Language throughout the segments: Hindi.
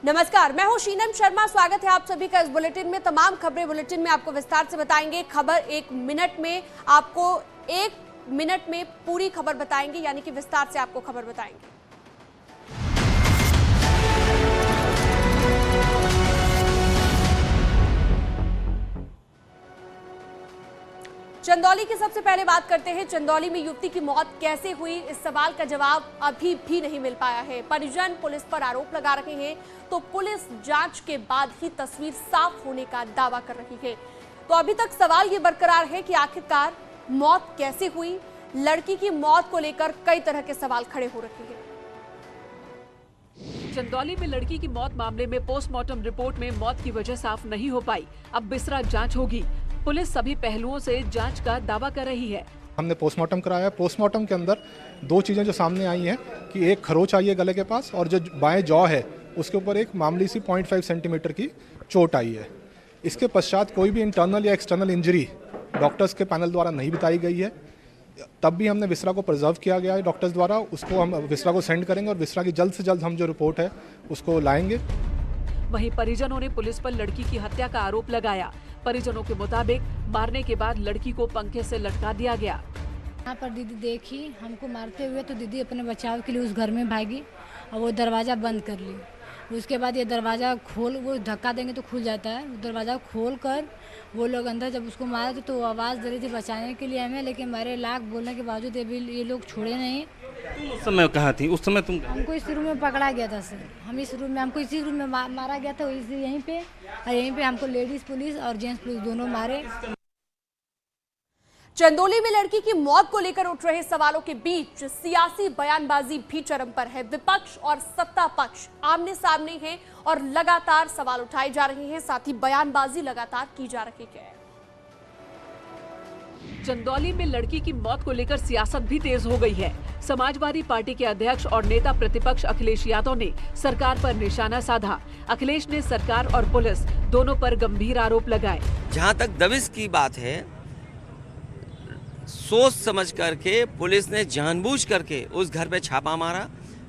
नमस्कार, मैं हूं शीनम शर्मा। स्वागत है आप सभी का इस बुलेटिन में। तमाम खबरें बुलेटिन में आपको विस्तार से बताएंगे। खबर एक मिनट में आपको 1 मिनट में पूरी खबर बताएंगे, यानी कि विस्तार से आपको खबर बताएंगे। चंदौली की सबसे पहले बात करते हैं। चंदौली में युवती की मौत कैसे हुई, इस सवाल का जवाब अभी भी नहीं मिल पाया है। परिजन पुलिस पर आरोप लगा रहे हैं, तो पुलिस जांच के बाद ही तस्वीर साफ होने का दावा कर रही है। तो अभी तक सवाल ये बरकरार है कि आखिरकार मौत कैसे हुई। लड़की की मौत को लेकर कई तरह के सवाल खड़े हो रहे हैं। चंदौली में लड़की की मौत मामले में पोस्टमार्टम रिपोर्ट में मौत की वजह साफ नहीं हो पाई। अब बिसरा जांच होगी। पुलिस सभी पहलुओं से जांच का दावा कर रही है। हमने पोस्टमार्टम कराया। पोस्टमार्टम के अंदर 2 चीज़ें जो सामने आई हैं कि एक खरोच आई है गले के पास, और जो बाएं जॉ है उसके ऊपर एक मामूली सी 0.5 सेंटीमीटर की चोट आई है। इसके पश्चात कोई भी इंटरनल या एक्सटर्नल इंजरी डॉक्टर्स के पैनल द्वारा नहीं बताई गई है। तब भी हमने विसरा को प्रिजर्व किया गया है डॉक्टर्स द्वारा। उसको हम विसरा को सेंड करेंगे और विसरा की जल्द से जल्द हम जो रिपोर्ट है उसको लाएंगे। वहीं परिजनों ने पुलिस पर लड़की की हत्या का आरोप लगाया। परिजनों के मुताबिक मारने के बाद लड़की को पंखे से लटका दिया गया। यहाँ पर दीदी देखी हमको मारते हुए, तो दीदी अपने बचाव के लिए उस घर में भागी और वो दरवाज़ा बंद कर ली। उसके बाद ये दरवाज़ा वो धक्का देंगे तो खुल जाता है। वो दरवाज़ा खोल कर वो लोग अंदर जब उसको मारे थे तो वो आवाज़ दे रही थी बचाने के लिए हमें, लेकिन मेरे लाख बोलने के बावजूद ये लोग छोड़े नहीं। उस समय कहाँ थी? उस समय तुम? हमको इस रूम में पकड़ा गया था सर। हम इस रूम में हमको इसी रूम में मारा गया था, यहीं पे, और यहीं पे हमको लेडीज़ पुलिस और जेंट्स पुलिस दोनों मारे। चंदौली में लड़की की मौत को लेकर उठ रहे सवालों के बीच सियासी बयानबाजी भी चरम पर है। विपक्ष और सत्ता पक्ष आमने सामने हैं और लगातार सवाल उठाए जा रहे हैं, साथ ही बयानबाजी लगातार की जा रही है। चंदौली में लड़की की मौत को लेकर सियासत भी तेज हो गई है। समाजवादी पार्टी के अध्यक्ष और नेता प्रतिपक्ष अखिलेश यादव ने सरकार पर निशाना साधा। अखिलेश ने सरकार और पुलिस दोनों पर गंभीर आरोप लगाए। जहां तक दबिश की बात है, सोच समझ करके पुलिस ने जानबूझ करके उस घर पे छापा मारा।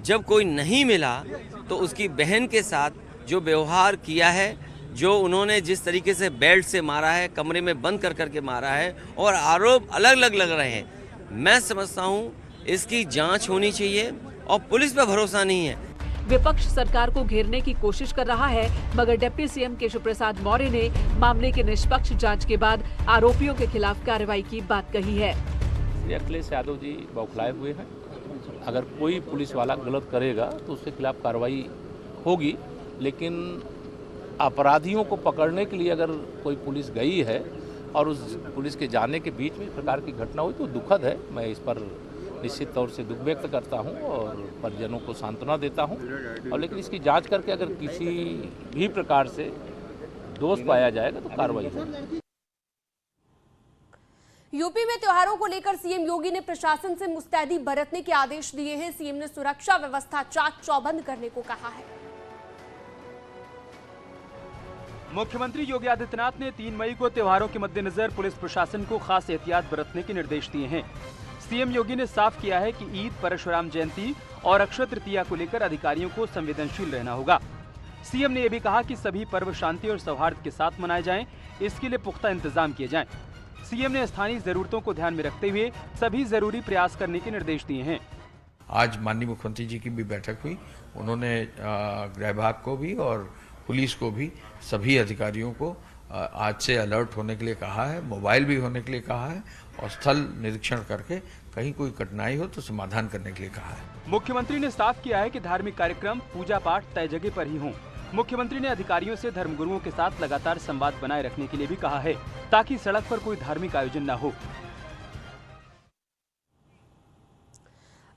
जब कोई नहीं मिला तो उसकी बहन के साथ जो व्यवहार किया है, जो उन्होंने जिस तरीके से बेल्ट से मारा है, कमरे में बंद कर करके मारा है, और आरोप अलग अलग लग रहे हैं, मैं समझता हूं इसकी जांच होनी चाहिए और पुलिस पर भरोसा नहीं है। विपक्ष सरकार को घेरने की कोशिश कर रहा है, मगर डिप्टी सीएम केशव प्रसाद मौर्य ने मामले की निष्पक्ष जांच के बाद आरोपियों के खिलाफ कार्रवाई की बात कही है। अखिलेश यादव जी बौखलाए हुए हैं। अगर कोई पुलिस वाला गलत करेगा तो उसके खिलाफ कार्रवाई होगी, लेकिन अपराधियों को पकड़ने के लिए अगर कोई पुलिस गई है और उस पुलिस के जाने के बीच में इस प्रकार की घटना हुई तो दुखद है। मैं इस पर निश्चित तौर से दुख व्यक्त करता हूं और परिजनों को सांत्वना देता हूं, और लेकिन इसकी जांच करके अगर किसी भी प्रकार से दोष पाया जाएगा तो कार्रवाई होगी। यूपी में त्योहारों को लेकर सीएम योगी ने प्रशासन से मुस्तैदी बरतने के आदेश दिए हैं। सीएम ने सुरक्षा व्यवस्था चाक चौबंद करने को कहा है। मुख्यमंत्री योगी आदित्यनाथ ने 3 मई को त्योहारों के मद्देनजर पुलिस प्रशासन को खास एहतियात बरतने के निर्देश दिए हैं। सीएम योगी ने साफ किया है कि ईद, परशुराम जयंती और अक्षय तृतीया को लेकर अधिकारियों को संवेदनशील रहना होगा। सीएम ने यह भी कहा कि सभी पर्व शांति और सौहार्द के साथ मनाए जाएं, इसके लिए पुख्ता इंतजाम किए जाएं। सीएम ने स्थानीय जरूरतों को ध्यान में रखते हुए सभी जरूरी प्रयास करने के निर्देश दिए हैं। आज माननीय मुख्यमंत्री जी की भी बैठक हुई। उन्होंने गृह विभाग को भी और पुलिस को भी, सभी अधिकारियों को आज से अलर्ट होने के लिए कहा है, मोबाइल भी होने के लिए कहा है, और स्थल निरीक्षण करके कहीं कोई कठिनाई हो तो समाधान करने के लिए कहा है। मुख्यमंत्री ने साफ किया है कि धार्मिक कार्यक्रम, पूजा पाठ तय जगह पर ही हों। मुख्यमंत्री ने अधिकारियों से धर्मगुरुओं के साथ लगातार संवाद बनाए रखने के लिए भी कहा है, ताकि सड़क पर कोई धार्मिक आयोजन न हो।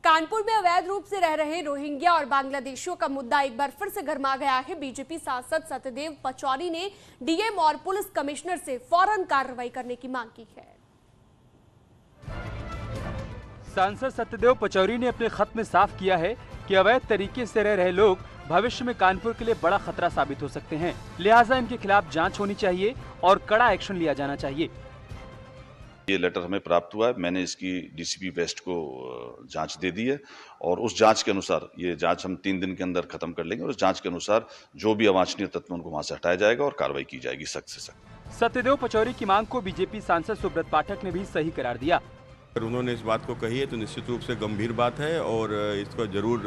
कानपुर में अवैध रूप से रह रहे रोहिंग्या और बांग्लादेशियों का मुद्दा एक बार फिर से गरमा गया है। बीजेपी सांसद सत्यदेव पचौरी ने डीएम और पुलिस कमिश्नर से फौरन कार्रवाई करने की मांग की है। सांसद सत्यदेव पचौरी ने अपने खत में साफ किया है कि अवैध तरीके से रह रहे लोग भविष्य में कानपुर के लिए बड़ा खतरा साबित हो सकते हैं, लिहाजा इनके खिलाफ जांच होनी चाहिए और कड़ा एक्शन लिया जाना चाहिए। ये लेटर हमें प्राप्त हुआ है, मैंने इसकी डीसीपी वेस्ट को जांच दे दी है और उस जांच के अनुसार, ये जांच हम 3 दिन के अंदर खत्म कर लेंगे और उस जांच के अनुसार जो भी अवांछनीय तत्व उनको वहां से हटाया जाएगा और कार्रवाई की जाएगी सख्त से सख्त। सत्यदेव पचौरी की मांग को बीजेपी सांसद सुब्रत पाठक ने भी सही करार दिया। अगर उन्होंने इस बात को कही है तो निश्चित रूप से गंभीर बात है और इसको जरूर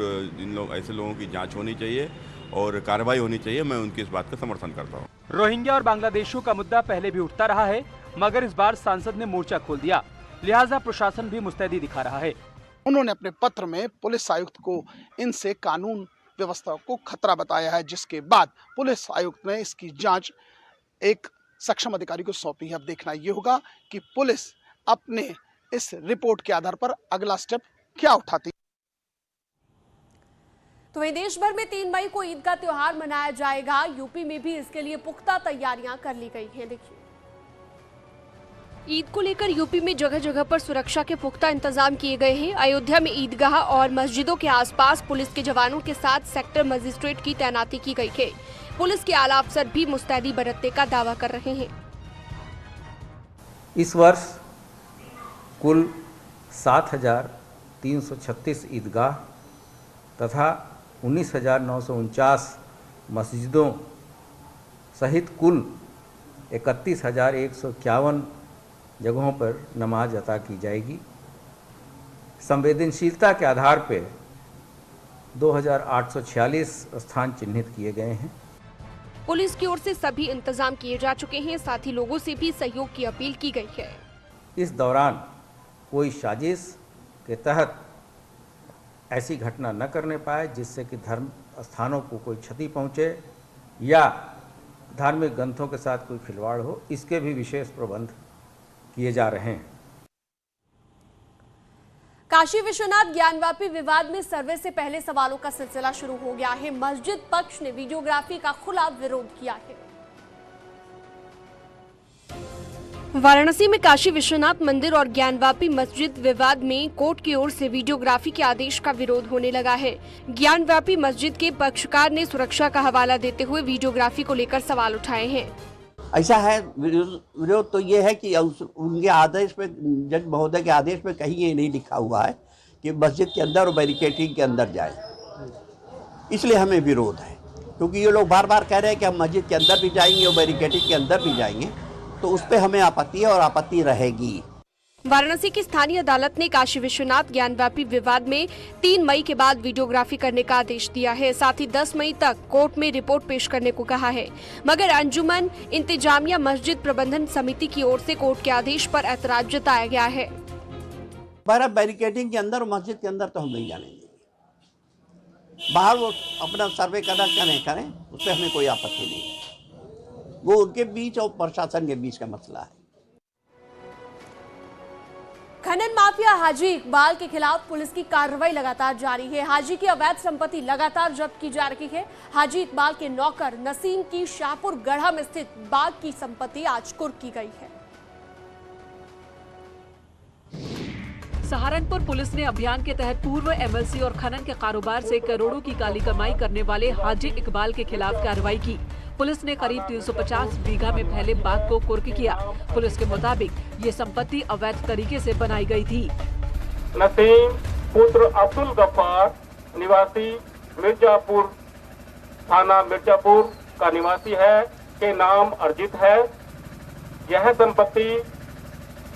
ऐसे लोगों की जांच होनी चाहिए और कार्रवाई होनी चाहिए। मैं उनकी इस बात का समर्थन करता हूँ। रोहिंग्या और बांग्लादेशियों का मुद्दा पहले भी उठता रहा है, मगर इस बार सांसद ने मोर्चा खोल दिया, लिहाजा प्रशासन भी मुस्तैदी दिखा रहा है। उन्होंने अपने पत्र में पुलिस आयुक्त को इनसे कानून व्यवस्था को खतरा बताया है, जिसके बाद पुलिस आयुक्त ने इसकी जांच एक सक्षम अधिकारी को सौंपी है। अब देखना ये होगा कि पुलिस अपने इस रिपोर्ट के आधार पर अगला स्टेप क्या उठाती। तो वहीं देश भर में 3 मई को ईद का त्योहार मनाया जाएगा। यूपी में भी इसके लिए पुख्ता तैयारियां कर ली गई हैं। देखिए, ईद को लेकर यूपी में जगह जगह पर सुरक्षा के पुख्ता इंतजाम किए गए हैं। अयोध्या में ईदगाह और मस्जिदों के आसपास पुलिस के जवानों के साथ सेक्टर मजिस्ट्रेट की तैनाती की गई है। पुलिस के आला अफसर भी मुस्तैदी बरतने का दावा कर रहे हैं। इस वर्ष कुल 7,336 ईदगाह तथा 19,949 मस्जिदों सहित कुल 31,151 जगहों पर नमाज अता की जाएगी। संवेदनशीलता के आधार पर 2,846 स्थान चिन्हित किए गए हैं। पुलिस की ओर से सभी इंतजाम किए जा चुके हैं, साथ ही लोगों से भी सहयोग की अपील की गई है। इस दौरान कोई साजिश के तहत ऐसी घटना न करने पाए जिससे कि धर्म स्थानों को कोई क्षति पहुंचे या धार्मिक ग्रंथों के साथ कोई खिलवाड़ हो, इसके भी विशेष प्रबंध किए जा रहे हैं। काशी विश्वनाथ ज्ञानवापी विवाद में सर्वे से पहले सवालों का सिलसिला शुरू हो गया है। मस्जिद पक्ष ने वीडियोग्राफी का खुला विरोध किया है। वाराणसी में काशी विश्वनाथ मंदिर और ज्ञानवापी मस्जिद विवाद में कोर्ट की ओर से वीडियोग्राफी के आदेश का विरोध होने लगा है। ज्ञानवापी मस्जिद के पक्षकार ने सुरक्षा का हवाला देते हुए वीडियोग्राफी को लेकर सवाल उठाए हैं। ऐसा है, विरोध तो ये है कि उनके आदेश पे, जज महोदय के पे कहीं ये नहीं लिखा हुआ है कि मस्जिद के अंदर और बैरिकेडिंग के अंदर जाए, इसलिए हमें विरोध है। क्योंकि ये लोग बार बार कह रहे हैं कि हम मस्जिद के अंदर भी जाएंगे और बैरिकेडिंग के अंदर भी जाएंगे, तो उस पर हमें आपत्ति है और आपत्ति रहेगी। वाराणसी की स्थानीय अदालत ने काशी विश्वनाथ ज्ञानवापी विवाद में 3 मई के बाद वीडियोग्राफी करने का आदेश दिया है। साथ ही 10 मई तक कोर्ट में रिपोर्ट पेश करने को कहा है, मगर अंजुमन इंतजामिया मस्जिद प्रबंधन समिति की ओर से कोर्ट के आदेश पर ऐतराज जताया गया है। बैरिकेडिंग के अंदर और मस्जिद के अंदर तो हम नहीं जानेंगे, बाहर वो अपना सर्वे करें, उस पर हमें कोई आपत्ति नहीं। वो उनके बीच और प्रशासन के बीच का मसला है। खनन माफिया हाजी इकबाल के खिलाफ पुलिस की कार्रवाई लगातार जारी है। हाजी की अवैध संपत्ति लगातार जब्त की जा रही है। हाजी इकबाल के नौकर नसीम की शाहपुर गढ़ा में स्थित बाग की संपत्ति आज कुर्क की गई है। सहारनपुर पुलिस ने अभियान के तहत पूर्व एमएलसी और खनन के कारोबार से करोड़ों की काली कमाई करने वाले हाजी इकबाल के खिलाफ कार्रवाई की। पुलिस ने करीब 350 बीघा में फैले बाग को कुर्क किया। पुलिस के मुताबिक ये संपत्ति अवैध तरीके से बनाई गई थी। नसीम पुत्र अब्दुल गफ्फार निवासी मिर्जापुर थाना मिर्जापुर का निवासी है, के नाम अर्जित है। यह संपत्ति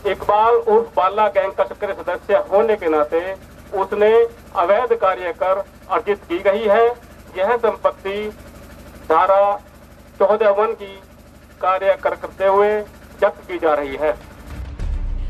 इकबाल उर्फ बाला गैंग का सक्रिय सदस्य होने के नाते उसने अवैध कार्य कर अर्जित की गई है। यह संपत्ति धारा 14(1) की कार्य करते हुए जब्त की जा रही है।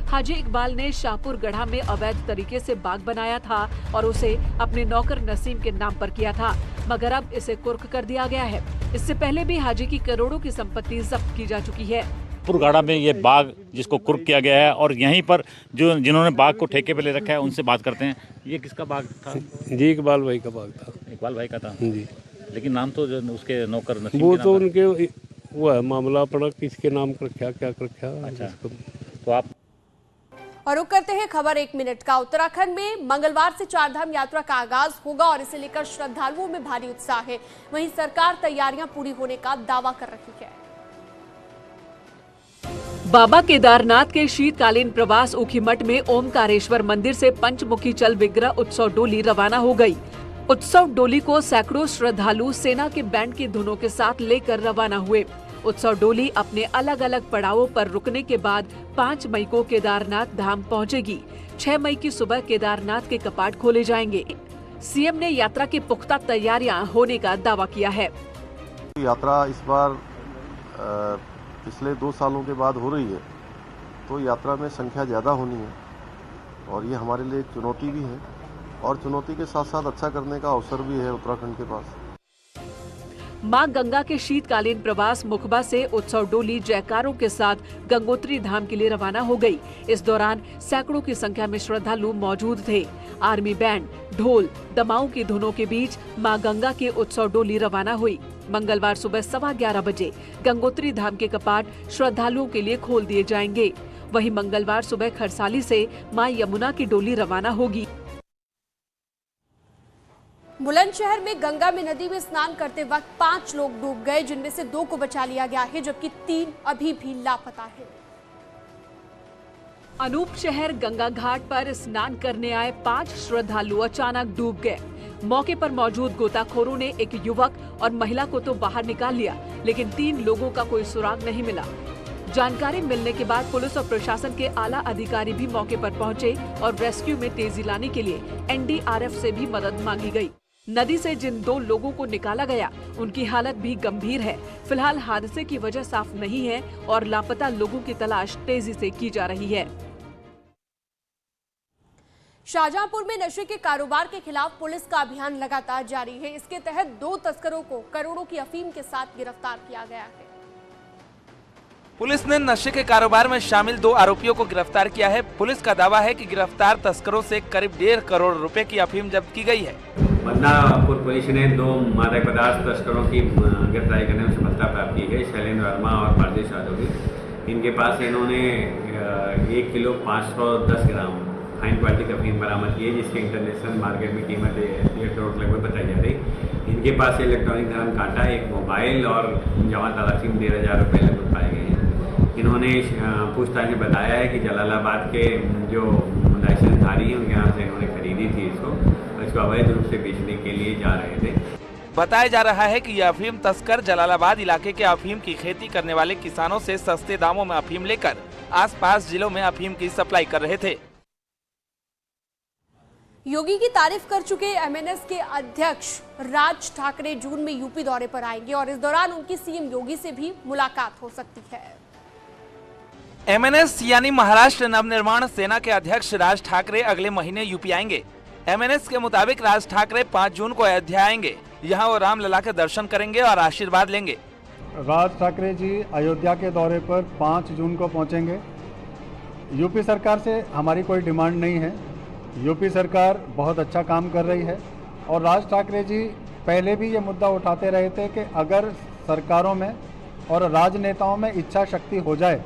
हाजी इकबाल ने शाहपुर गढ़ा में अवैध तरीके से बाग बनाया था और उसे अपने नौकर नसीम के नाम पर किया था, मगर अब इसे कुर्क कर दिया गया है। इससे पहले भी हाजी की करोड़ों की संपत्ति जब्त की जा चुकी है। पुरगाड़ा में ये बाग जिसको कुर्क किया गया है और यहीं पर जिन्होंने बाग को ठेके पे ले रखा है उनसे बात करते हैं। ये किसका बाग था? जी इकबाल भाई का बाग था। इकबाल भाई का था जी, लेकिन नाम तो उसके नौकर नसीम वो तो उनके वो है, मामला पड़ा किसके नाम कर क्या रखा। अच्छा, तो आप और रुक करते हैं खबर 1 मिनट का। उत्तराखंड में मंगलवार से चारधाम यात्रा का आगाज होगा और इसे लेकर श्रद्धालुओं में भारी उत्साह है। वहीं सरकार तैयारियां पूरी होने का दावा कर रही है। बाबा केदारनाथ के शीतकालीन प्रवास ऊखीमठ में ओमकारेश्वर मंदिर से पंचमुखी चल विग्रह उत्सव डोली रवाना हो गई। उत्सव डोली को सैकड़ों श्रद्धालु सेना के बैंड की धुनों के साथ लेकर रवाना हुए। उत्सव डोली अपने अलग अलग पड़ावों पर रुकने के बाद 5 मई को केदारनाथ धाम पहुंचेगी। 6 मई की सुबह केदारनाथ के कपाट खोले जाएंगे। सीएम ने यात्रा की पुख्ता तैयारियां होने का दावा किया है। यात्रा इस बार पिछले 2 सालों के बाद हो रही है, तो यात्रा में संख्या ज़्यादा होनी है और ये हमारे लिए एक चुनौती भी है और चुनौती के साथ साथ अच्छा करने का अवसर भी है उत्तराखंड के पास। मां गंगा के शीतकालीन प्रवास मुखबा से उत्सव डोली जयकारों के साथ गंगोत्री धाम के लिए रवाना हो गई। इस दौरान सैकड़ों की संख्या में श्रद्धालु मौजूद थे। आर्मी बैंड, ढोल, दमाऊं की धुनों के बीच मां गंगा की उत्सव डोली रवाना हुई। मंगलवार सुबह 11:15 बजे गंगोत्री धाम के कपाट श्रद्धालुओं के लिए खोल दिए जाएंगे। वहीं मंगलवार सुबह खरसाली से मां यमुना की डोली रवाना होगी। बुलंदशहर में गंगा में नदी में स्नान करते वक्त 5 लोग डूब गए, जिनमें से 2 को बचा लिया गया है, जबकि 3 अभी भी लापता है। अनूप शहर गंगा घाट पर स्नान करने आए 5 श्रद्धालु अचानक डूब गए। मौके पर मौजूद गोताखोरों ने एक युवक और महिला को तो बाहर निकाल लिया, लेकिन 3 लोगों का कोई सुराग नहीं मिला। जानकारी मिलने के बाद पुलिस और प्रशासन के आला अधिकारी भी मौके पर पहुंचे और रेस्क्यू में तेजी लाने के लिए एनडीआरएफ से भी मदद मांगी गई। नदी से जिन 2 लोगों को निकाला गया, उनकी हालत भी गंभीर है। फिलहाल हादसे की वजह साफ नहीं है और लापता लोगों की तलाश तेजी से की जा रही है। शाहजहांपुर में नशे के कारोबार के खिलाफ पुलिस का अभियान लगातार जारी है। इसके तहत 2 तस्करों को करोड़ों की अफीम के साथ गिरफ्तार किया गया है। पुलिस ने नशे के कारोबार में शामिल 2 आरोपियों को गिरफ्तार किया है। पुलिस का दावा है कि गिरफ्तार तस्करों से करीब 1.5 करोड़ रुपए की अफीम जब्त की गई है। बदनापुर पुलिस ने 2 मादक पदार्थ तस्करों की गिरफ्तारी करने में सफलता प्राप्त की है। शैलेंद्र वर्मा और पारदेश यादव की। इनके पास इन्होंने 1 किलो 510 ग्राम फाइन क्वालिटी का अफीम बरामद की है, जिसकी इंटरनेशनल मार्केट में कीमत 1.5 करोड़ लगभग बताई जा रही। इनके पास इलेक्ट्रॉनिक धर्म कांटा, एक मोबाइल और जमा तलाशी में 13,000 रुपये लगभग पाए गए हैं। इन्होंने पूछताछ में बताया है कि जलालाबाद के जो लाइसेंसधारी हैं उनके यहाँ से इन्होंने खरीदी थी इसको अवैध रूप से बेचने के लिए जा रहे थे। बताया जा रहा है कि यह अफीम तस्कर जलालाबाद इलाके के अफीम की खेती करने वाले किसानों से सस्ते दामों में अफीम लेकर आसपास जिलों में अफीम की सप्लाई कर रहे थे। योगी की तारीफ कर चुके एमएनएस के अध्यक्ष राज ठाकरे जून में यूपी दौरे पर आएंगे और इस दौरान उनकी सीएम योगी से भी मुलाकात हो सकती है। एमएनएस यानी महाराष्ट्र नवनिर्माण सेना के अध्यक्ष राज ठाकरे अगले महीने यूपी आएंगे। एमएनएस के मुताबिक राज ठाकरे 5 जून को अयोध्या आएंगे। यहाँ वो रामलला के दर्शन करेंगे और आशीर्वाद लेंगे। राज ठाकरे जी अयोध्या के दौरे पर 5 जून को पहुंचेंगे। यूपी सरकार से हमारी कोई डिमांड नहीं है। यूपी सरकार बहुत अच्छा काम कर रही है और राज ठाकरे जी पहले भी ये मुद्दा उठाते रहे थे कि अगर सरकारों में और राजनेताओं में इच्छा शक्ति हो जाए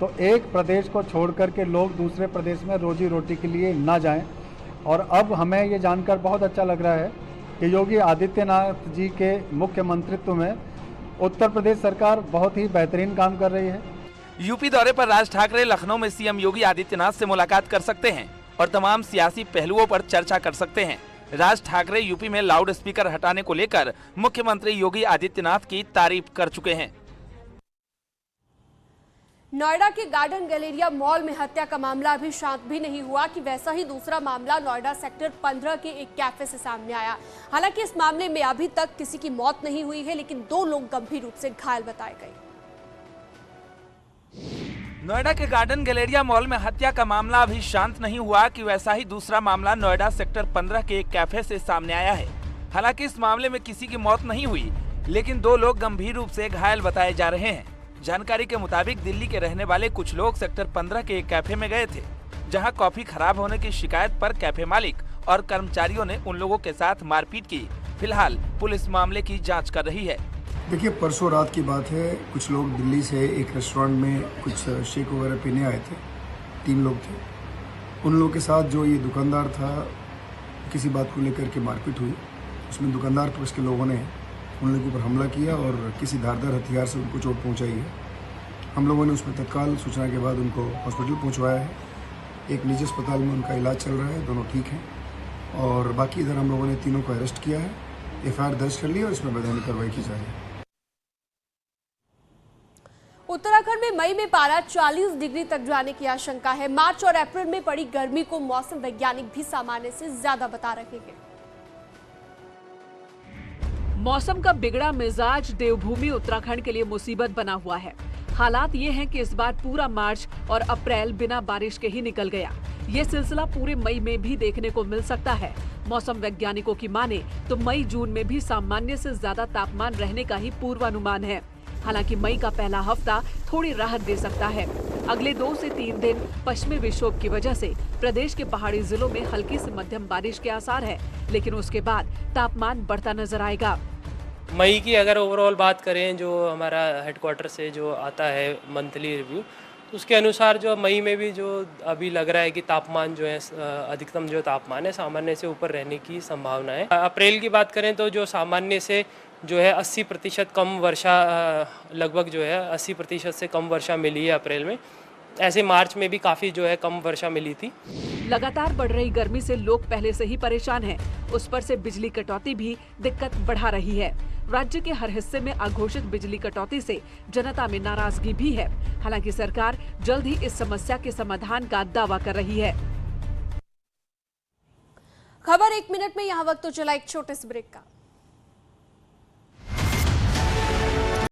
तो एक प्रदेश को छोड़ कर के लोग दूसरे प्रदेश में रोजी रोटी के लिए ना जाएं। और अब हमें ये जानकर बहुत अच्छा लग रहा है कि योगी आदित्यनाथ जी के मुख्यमंत्रित्व में उत्तर प्रदेश सरकार बहुत ही बेहतरीन काम कर रही है। यूपी दौरे पर राज ठाकरे लखनऊ में सीएम योगी आदित्यनाथ से मुलाकात कर सकते हैं और तमाम सियासी पहलुओं पर चर्चा कर सकते हैं। राज ठाकरे यूपी में लाउड स्पीकर हटाने को लेकर मुख्यमंत्री योगी आदित्यनाथ की तारीफ कर चुके हैं। नोएडा के गार्डन गैलेरिया मॉल में हत्या का मामला अभी शांत भी नहीं हुआ कि वैसा ही दूसरा मामला नोएडा सेक्टर 15 के एक कैफे से सामने आया। हालांकि इस मामले में अभी तक किसी की मौत नहीं हुई है, लेकिन 2 लोग गंभीर रूप से घायल बताए गए। नोएडा के गार्डन गैलेरिया मॉल में हत्या का मामला अभी शांत नहीं हुआ कि वैसा ही दूसरा मामला नोएडा सेक्टर 15 के एक कैफे से सामने आया है। हालांकि इस मामले में किसी की मौत नहीं हुई, लेकिन 2 लोग गंभीर रूप से घायल बताए जा रहे हैं। जानकारी के मुताबिक दिल्ली के रहने वाले कुछ लोग सेक्टर 15 के एक कैफे में गए थे, जहां कॉफी खराब होने की शिकायत पर कैफे मालिक और कर्मचारियों ने उन लोगों के साथ मारपीट की। फिलहाल पुलिस मामले की जांच कर रही है। देखिए, परसों रात की बात है। कुछ लोग दिल्ली से एक रेस्टोरेंट में कुछ शेक वगैरह पीने आए थे। 3 लोग थे। उन लोगों के साथ जो ये दुकानदार था, किसी बात को लेकर के मारपीट हुई। उसमें दुकानदार पर उसके लोगों ने उन लोगों पर हमला किया और किसी धारदार हथियार से उनको चोट पहुंचाई है। हम लोगों ने उसमें तत्काल सूचना के बाद उनको हॉस्पिटल पहुंचवाया है। एक निजी अस्पताल में उनका इलाज चल रहा है, दोनों ठीक हैं। और बाकी इधर हम लोगों ने तीनों को अरेस्ट किया है, एफआईआर दर्ज कर ली और इसमें वैधानिक कार्रवाई की जा रही है। उत्तराखंड में मई में पारा 40 डिग्री तक जाने की आशंका है। मार्च और अप्रैल में पड़ी गर्मी को मौसम वैज्ञानिक भी सामान्य से ज्यादा बता रहे हैं। मौसम का बिगड़ा मिजाज देवभूमि उत्तराखंड के लिए मुसीबत बना हुआ है। हालात ये हैं कि इस बार पूरा मार्च और अप्रैल बिना बारिश के ही निकल गया। ये सिलसिला पूरे मई में भी देखने को मिल सकता है। मौसम वैज्ञानिकों की माने तो मई जून में भी सामान्य से ज्यादा तापमान रहने का ही पूर्वानुमान है। हालांकि मई का पहला हफ्ता थोड़ी राहत दे सकता है। अगले 2 से 3 दिन पश्चिमी विक्षोभ की वजह से प्रदेश के पहाड़ी जिलों में हल्की से मध्यम बारिश के आसार है, लेकिन उसके बाद तापमान बढ़ता नजर आएगा। मई की अगर ओवरऑल बात करें, जो हमारा हेडक्वार्टर से जो आता है मंथली रिव्यू, उसके अनुसार जो मई में भी जो अभी लग रहा है कि तापमान जो है अधिकतम जो तापमान है सामान्य से ऊपर रहने की संभावना है। अप्रैल की बात करें तो जो सामान्य से जो है 80% कम वर्षा, लगभग जो है 80% से कम वर्षा मिली है अप्रैल में। ऐसे मार्च में भी काफ़ी जो है कम वर्षा मिली थी। लगातार बढ़ रही गर्मी से लोग पहले से ही परेशान हैं। उस पर से बिजली कटौती भी दिक्कत बढ़ा रही है। राज्य के हर हिस्से में अघोषित बिजली कटौती से जनता में नाराजगी भी है। हालांकि सरकार जल्द ही इस समस्या के समाधान का दावा कर रही है। खबर 1 मिनट में यहाँ वक्त तो चला एक छोटे से ब्रेक का।